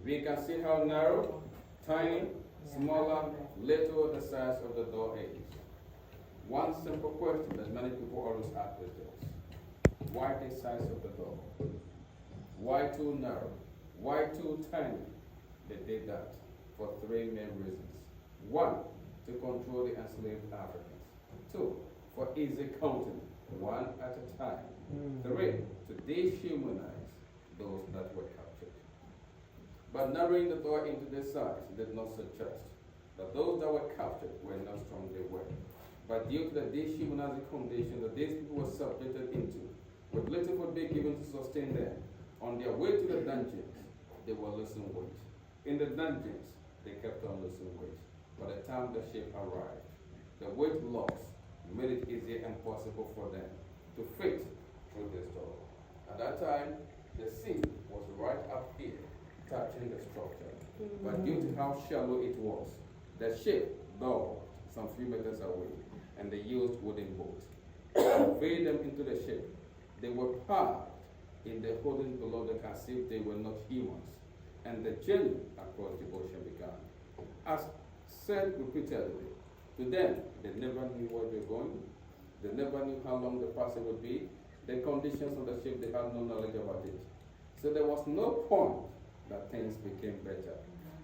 We can see how narrow, tiny, smaller, little the size of the door is. One simple question that many people always ask is this: why the size of the door? Why too narrow? Why too tiny? They did that for three main reasons. One, to control the enslaved Africans. Two, for easy counting, one at a time. Three, to dehumanize those that were captured. But narrowing the door into this size did not suggest that those that were captured were not strong they were. But due to the dehumanizing condition that these people were subjected into, with little food being given to sustain them, on their way to the dungeons, they were losing weight. In the dungeons, they kept on losing weight. By the time the ship arrived, the weight loss made it easier and possible for them to fit through this door. At that time, the sea was right up here, touching the structure. But due to how shallow it was, the ship docked some few meters away, and they used wooden boats to convey them into the ship. They were parked in the holding below deck as if they were not humans, and the journey across the ocean began. As said repeatedly, to them, they never knew where they were going. They never knew how long the passage would be. The conditions of the ship, they had no knowledge about it. So there was no point that things became better.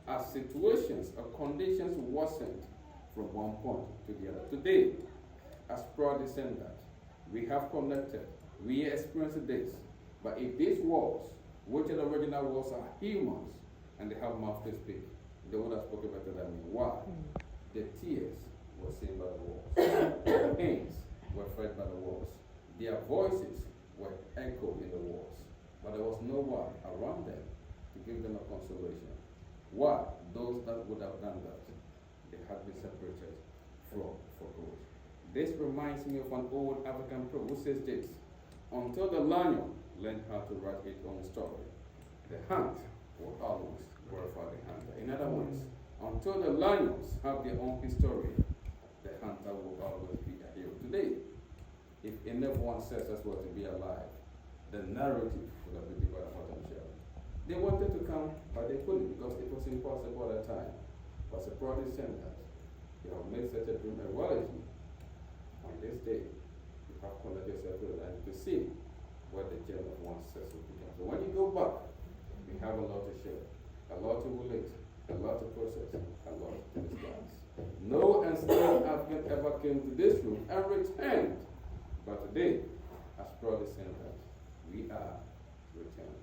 As situations or conditions worsened from one point to the other. Today, as proud descendants, we have connected, we experienced this. But if these walls, which are the original walls, are humans and they have mouth to speak, they would have spoken better than me. Why? The tears were seen by the walls. Their pains were felt by the walls. Their voices were echoed in the walls. But there was no one around them to give them a consolation. Why? Those that would have done that, they had been separated from for good. This reminds me of an old African proverb who says this: until the lion learned how to write its own story, the hunt will always glorify the hunter. In other words, until the lions have their own history, the hunter will always be a hero. Today, if enough one says us were to be alive, the narrative would have been divided out and shared. They wanted to come, but they couldn't because it was impossible at the time. But as a proud descendant, you have made such a dream a reality. On this day, you have connected yourself to the land to see what the journey of one's success will become. So when you go back, we have a lot to share, a lot to relate, a lot to process, a lot to discuss. No enslaved African ever came to this room and returned. But today, as proud descendants, we are returned.